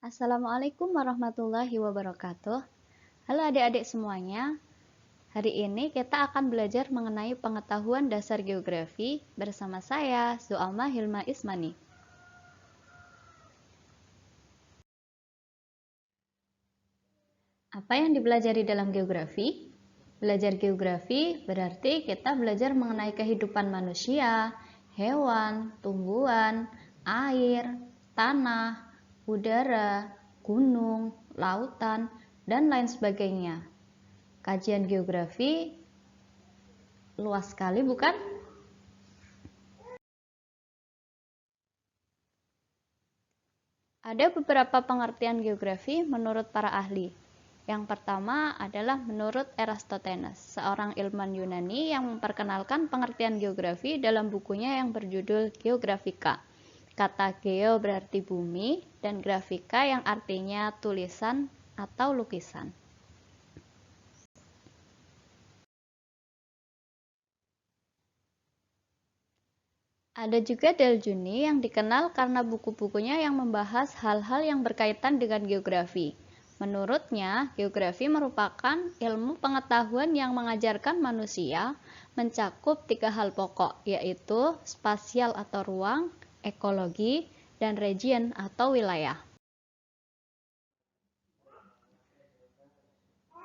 Assalamualaikum warahmatullahi wabarakatuh. Halo adik-adik semuanya. Hari ini kita akan belajar mengenai pengetahuan dasar geografi bersama saya, Zu'alma Hilma Ismani. Apa yang dipelajari dalam geografi? Belajar geografi berarti kita belajar mengenai kehidupan manusia, hewan, tumbuhan, air, tanah, udara, gunung, lautan, dan lain sebagainya. Kajian geografi luas sekali, bukan? Ada beberapa pengertian geografi menurut para ahli. Yang pertama adalah menurut Eratosthenes, seorang ilmuwan Yunani yang memperkenalkan pengertian geografi dalam bukunya yang berjudul Geographica. Kata geo berarti bumi dan grafika yang artinya tulisan atau lukisan. Ada juga Daljuni yang dikenal karena buku-bukunya yang membahas hal-hal yang berkaitan dengan geografi. Menurutnya, geografi merupakan ilmu pengetahuan yang mengajarkan manusia mencakup 3 hal pokok, yaitu spasial atau ruang, ekologi, dan region atau wilayah.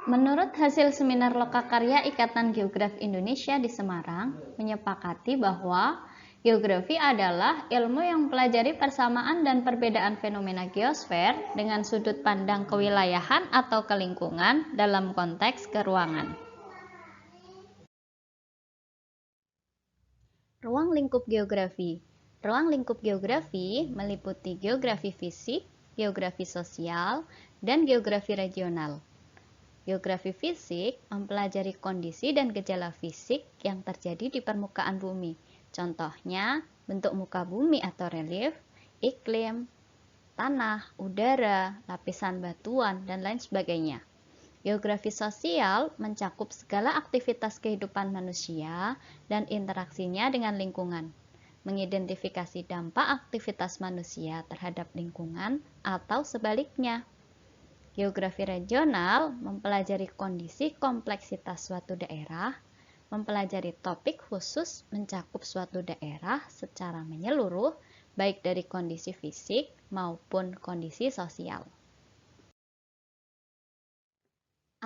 Menurut hasil seminar lokakarya Ikatan Geografi Indonesia di Semarang, menyepakati bahwa geografi adalah ilmu yang mempelajari persamaan dan perbedaan fenomena geosfer dengan sudut pandang kewilayahan atau kelingkungan dalam konteks keruangan. Ruang lingkup geografi. Ruang lingkup geografi meliputi geografi fisik, geografi sosial, dan geografi regional. Geografi fisik mempelajari kondisi dan gejala fisik yang terjadi di permukaan bumi. Contohnya, bentuk muka bumi atau relief, iklim, tanah, udara, lapisan batuan, dan lain sebagainya. Geografi sosial mencakup segala aktivitas kehidupan manusia dan interaksinya dengan lingkungan, mengidentifikasi dampak aktivitas manusia terhadap lingkungan atau sebaliknya. Geografi regional mempelajari kondisi kompleksitas suatu daerah, mempelajari topik khusus mencakup suatu daerah secara menyeluruh, baik dari kondisi fisik maupun kondisi sosial.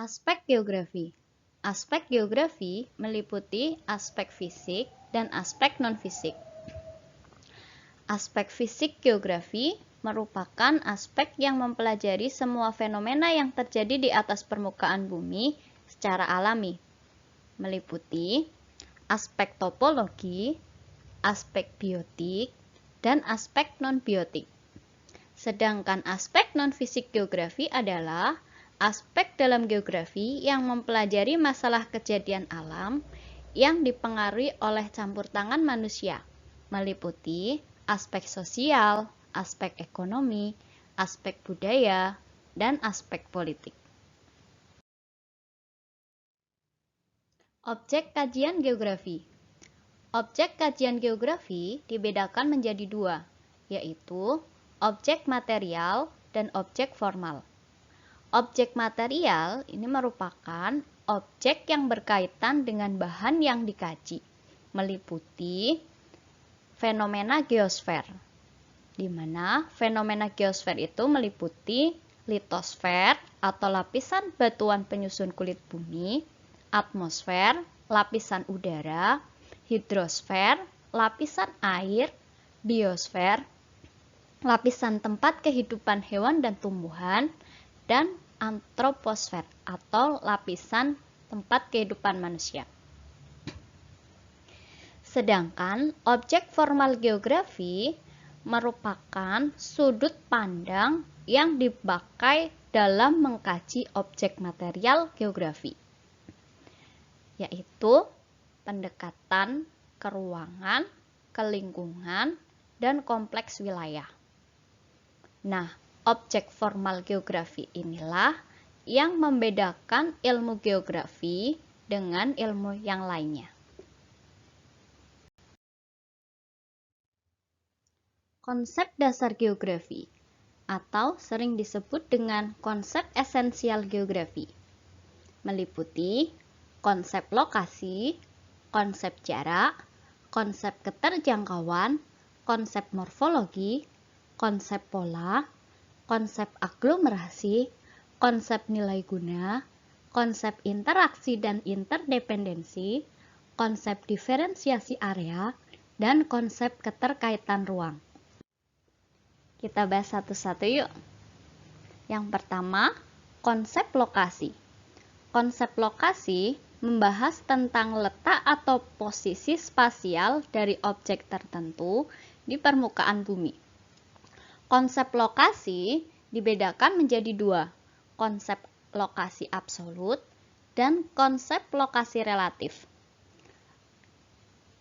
Aspek geografi. Aspek geografi meliputi aspek fisik dan aspek non-fisik. Aspek fisik geografi merupakan aspek yang mempelajari semua fenomena yang terjadi di atas permukaan bumi secara alami, meliputi aspek topologi, aspek biotik, dan aspek non-biotik. Sedangkan aspek non-fisik geografi adalah aspek dalam geografi yang mempelajari masalah kejadian alam yang dipengaruhi oleh campur tangan manusia, meliputi aspek sosial, aspek ekonomi, aspek budaya, dan aspek politik. Objek kajian geografi. Objek kajian geografi dibedakan menjadi dua, yaitu objek material dan objek formal. Objek material ini merupakan objek yang berkaitan dengan bahan yang dikaji, meliputi fenomena geosfer, di mana fenomena geosfer itu meliputi litosfer atau lapisan batuan penyusun kulit bumi, atmosfer, lapisan udara, hidrosfer, lapisan air, biosfer, lapisan tempat kehidupan hewan dan tumbuhan, dan antroposfer atau lapisan tempat kehidupan manusia. Sedangkan objek formal geografi merupakan sudut pandang yang dipakai dalam mengkaji objek material geografi, yaitu pendekatan ke ruangan, ke lingkungan, dan kompleks wilayah. Nah, objek formal geografi inilah yang membedakan ilmu geografi dengan ilmu yang lainnya. Konsep dasar geografi. atau sering disebut dengan konsep esensial geografi. Meliputi konsep lokasi, konsep jarak, konsep keterjangkauan, konsep morfologi, konsep pola, konsep aglomerasi, konsep nilai guna, konsep interaksi dan interdependensi, konsep diferensiasi area, dan konsep keterkaitan ruang. Kita bahas satu-satu yuk. Yang pertama, konsep lokasi. Konsep lokasi membahas tentang letak atau posisi spasial dari objek tertentu di permukaan bumi. Konsep lokasi dibedakan menjadi dua, konsep lokasi absolut dan konsep lokasi relatif.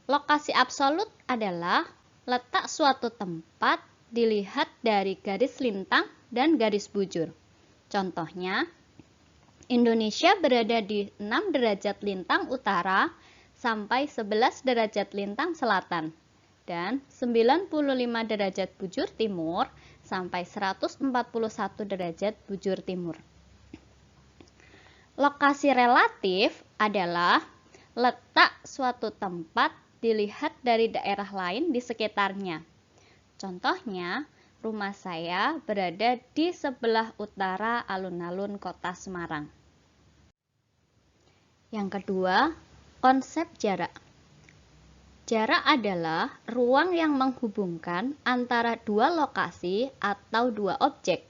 Lokasi absolut adalah letak suatu tempat dilihat dari garis lintang dan garis bujur. Contohnya, Indonesia berada di 6 derajat lintang utara sampai 11 derajat lintang selatan dan 95 derajat bujur timur sampai 141 derajat bujur timur. Lokasi relatif adalah letak suatu tempat dilihat dari daerah lain di sekitarnya. Contohnya, rumah saya berada di sebelah utara alun-alun kota Semarang. Yang kedua, konsep jarak. Jarak adalah ruang yang menghubungkan antara dua lokasi atau dua objek.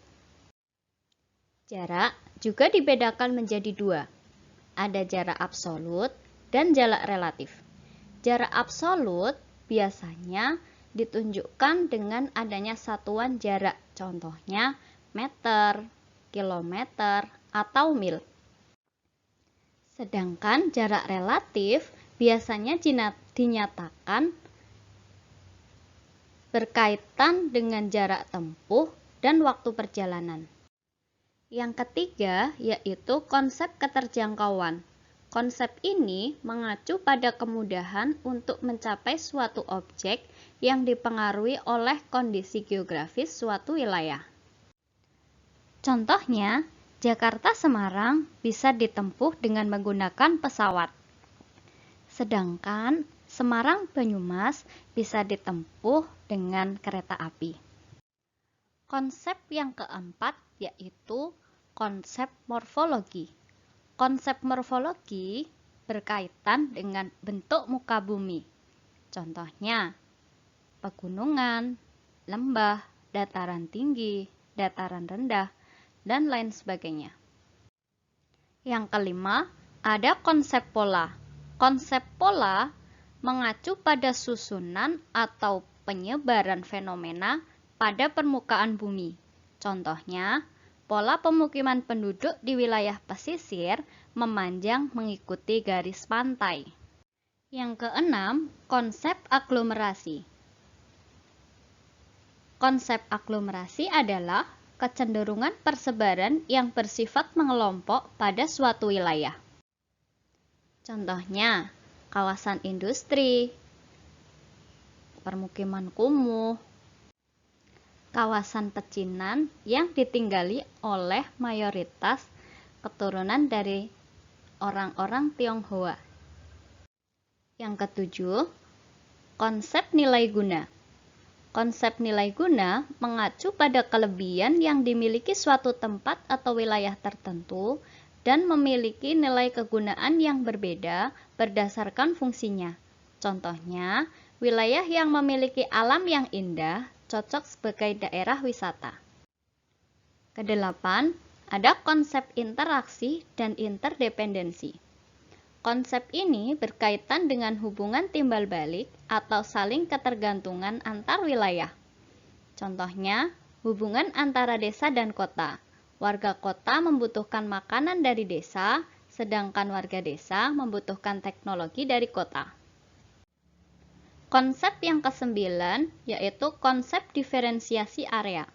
Jarak juga dibedakan menjadi dua. Ada jarak absolut dan jarak relatif. Jarak absolut biasanya ditunjukkan dengan adanya satuan jarak, contohnya meter, kilometer, atau mil. Sedangkan jarak relatif biasanya dinyatakan berkaitan dengan jarak tempuh dan waktu perjalanan. Yang ketiga yaitu konsep keterjangkauan. Konsep ini mengacu pada kemudahan untuk mencapai suatu objek yang dipengaruhi oleh kondisi geografis suatu wilayah. Contohnya, Jakarta-Semarang bisa ditempuh dengan menggunakan pesawat. Sedangkan Semarang-Banyumas bisa ditempuh dengan kereta api. Konsep yang keempat yaitu konsep morfologi. Konsep morfologi berkaitan dengan bentuk muka bumi. Contohnya, pegunungan, lembah, dataran tinggi, dataran rendah, dan lain sebagainya. Yang kelima, ada konsep pola. Konsep pola mengacu pada susunan atau penyebaran fenomena pada permukaan bumi. Contohnya, pola pemukiman penduduk di wilayah pesisir memanjang mengikuti garis pantai. Yang keenam, konsep aglomerasi. Konsep aglomerasi adalah kecenderungan persebaran yang bersifat mengelompok pada suatu wilayah. Contohnya, kawasan industri, permukiman kumuh, kawasan pecinan yang ditinggali oleh mayoritas keturunan dari orang-orang Tionghoa. Yang ketujuh, konsep nilai guna. Konsep nilai guna mengacu pada kelebihan yang dimiliki suatu tempat atau wilayah tertentu dan memiliki nilai kegunaan yang berbeda berdasarkan fungsinya. Contohnya, wilayah yang memiliki alam yang indah cocok sebagai daerah wisata. Kedelapan, ada konsep interaksi dan interdependensi. Konsep ini berkaitan dengan hubungan timbal balik atau saling ketergantungan antar wilayah. Contohnya, hubungan antara desa dan kota. Warga kota membutuhkan makanan dari desa, sedangkan warga desa membutuhkan teknologi dari kota. Konsep yang kesembilan yaitu konsep diferensiasi area.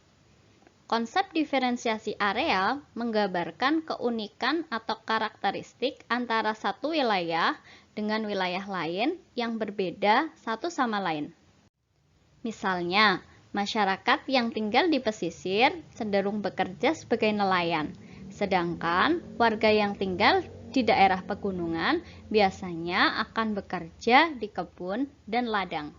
Konsep diferensiasi area menggambarkan keunikan atau karakteristik antara satu wilayah dengan wilayah lain yang berbeda satu sama lain. Misalnya, Masyarakat yang tinggal di pesisir cenderung bekerja sebagai nelayan, sedangkan warga yang tinggal di daerah pegunungan biasanya akan bekerja di kebun dan ladang.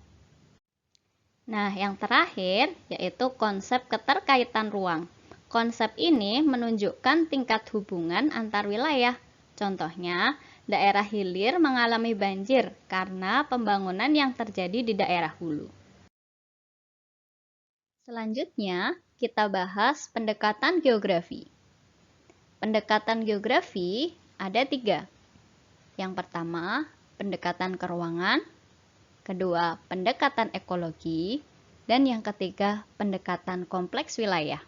Nah, yang terakhir yaitu konsep keterkaitan ruang. Konsep ini menunjukkan tingkat hubungan antar wilayah. Contohnya, daerah hilir mengalami banjir karena pembangunan yang terjadi di daerah hulu. Selanjutnya, kita bahas pendekatan geografi. Pendekatan geografi ada 3. Yang pertama, pendekatan keruangan. Kedua, pendekatan ekologi. Dan yang ketiga, pendekatan kompleks wilayah.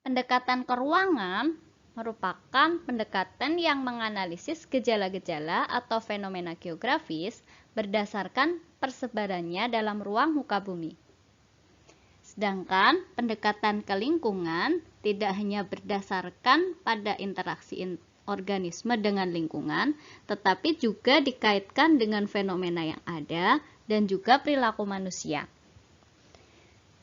Pendekatan keruangan merupakan pendekatan yang menganalisis gejala-gejala atau fenomena geografis berdasarkan persebarannya dalam ruang muka bumi. Sedangkan pendekatan ke lingkungan tidak hanya berdasarkan pada interaksi organisme dengan lingkungan, tetapi juga dikaitkan dengan fenomena yang ada dan juga perilaku manusia.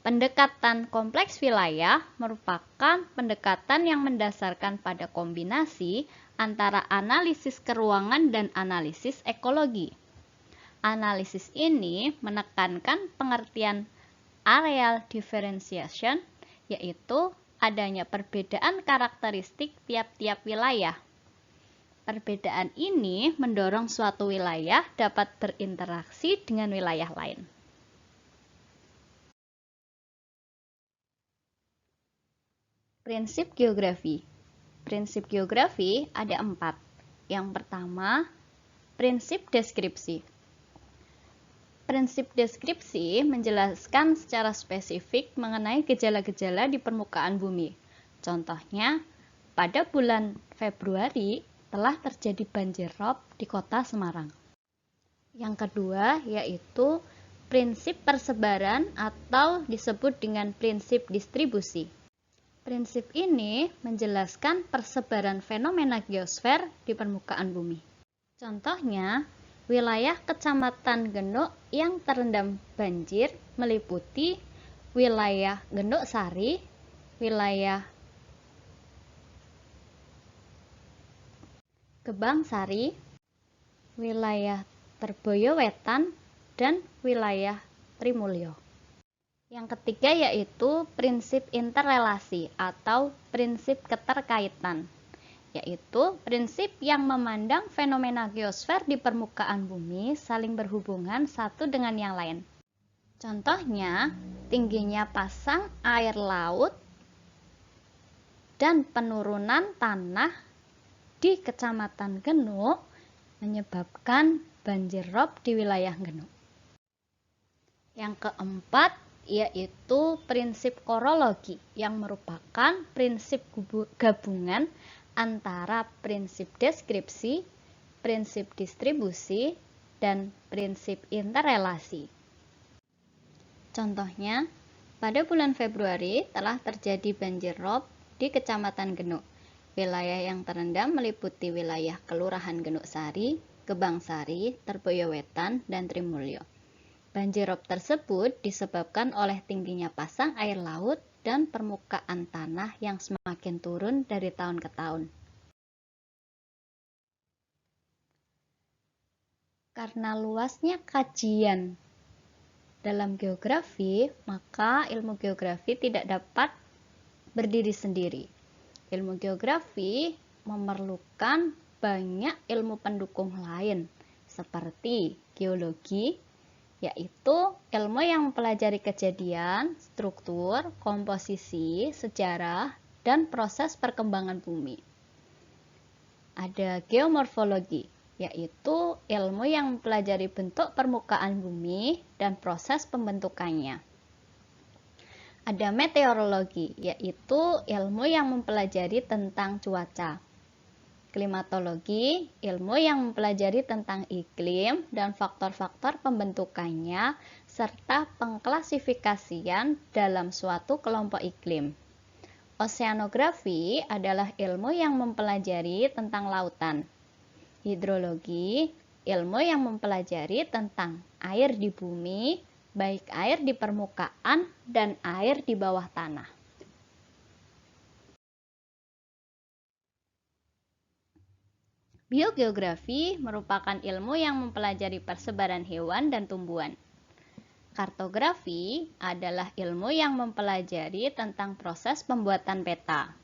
Pendekatan kompleks wilayah merupakan pendekatan yang mendasarkan pada kombinasi antara analisis keruangan dan analisis ekologi. Analisis ini menekankan pengertian areal differentiation, yaitu adanya perbedaan karakteristik tiap-tiap wilayah. Perbedaan ini mendorong suatu wilayah dapat berinteraksi dengan wilayah lain. Prinsip geografi. Prinsip geografi ada 4. Yang pertama, prinsip deskripsi. Prinsip deskripsi menjelaskan secara spesifik mengenai gejala-gejala di permukaan bumi. Contohnya, pada bulan Februari telah terjadi banjir rob di kota Semarang. Yang kedua yaitu prinsip persebaran atau disebut dengan prinsip distribusi. Prinsip ini menjelaskan persebaran fenomena geosfer di permukaan bumi. Contohnya, wilayah Kecamatan Genuk yang terendam banjir meliputi wilayah Genuk Sari, wilayah Gebang Sari, wilayah Terboyo Wetan, dan wilayah Trimulyo. Yang ketiga yaitu prinsip interrelasi atau prinsip keterkaitan, yaitu prinsip yang memandang fenomena geosfer di permukaan bumi saling berhubungan satu dengan yang lain. Contohnya, tingginya pasang air laut dan penurunan tanah di Kecamatan Genuk menyebabkan banjir rob di wilayah Genuk. Yang keempat yaitu prinsip korologi yang merupakan prinsip gabungan antara prinsip deskripsi, prinsip distribusi, dan prinsip interrelasi. Contohnya, pada bulan Februari telah terjadi banjir rob di Kecamatan Genuk. Wilayah yang terendam meliputi wilayah Kelurahan Genuk Sari, Gebang Sari, Terboyo Wetan, dan Trimulyo. Banjir rob tersebut disebabkan oleh tingginya pasang air laut dan permukaan tanah yang semakin turun dari tahun ke tahun. Karena luasnya kajian dalam geografi, maka ilmu geografi tidak dapat berdiri sendiri. Ilmu geografi memerlukan banyak ilmu pendukung lain, seperti geologi, yaitu ilmu yang mempelajari kejadian, struktur, komposisi, sejarah, dan proses perkembangan bumi. Ada geomorfologi, yaitu ilmu yang mempelajari bentuk permukaan bumi dan proses pembentukannya. Ada meteorologi, yaitu ilmu yang mempelajari tentang cuaca. Klimatologi, ilmu yang mempelajari tentang iklim dan faktor-faktor pembentukannya serta pengklasifikasian dalam suatu kelompok iklim. Oseanografi adalah ilmu yang mempelajari tentang lautan. Hidrologi ilmu yang mempelajari tentang air di bumi, baik air di permukaan dan air di bawah tanah. Biogeografi merupakan ilmu yang mempelajari persebaran hewan dan tumbuhan. Kartografi adalah ilmu yang mempelajari tentang proses pembuatan peta.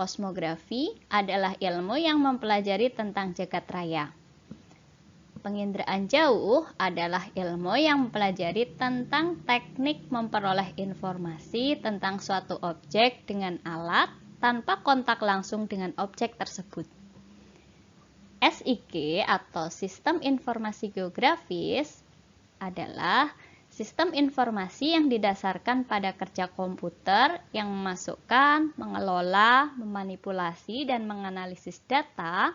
Kosmografi adalah ilmu yang mempelajari tentang jagat raya. Penginderaan jauh adalah ilmu yang mempelajari tentang teknik memperoleh informasi tentang suatu objek dengan alat tanpa kontak langsung dengan objek tersebut. SIG atau Sistem Informasi Geografis adalah sistem informasi yang didasarkan pada kerja komputer yang memasukkan, mengelola, memanipulasi, dan menganalisis data,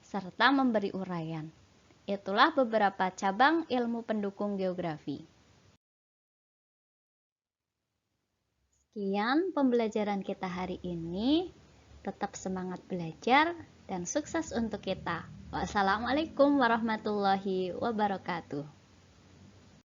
serta memberi uraian. Itulah beberapa cabang ilmu pendukung geografi. Sekian pembelajaran kita hari ini. Tetap semangat belajar dan sukses untuk kita. Wassalamualaikum warahmatullahi wabarakatuh.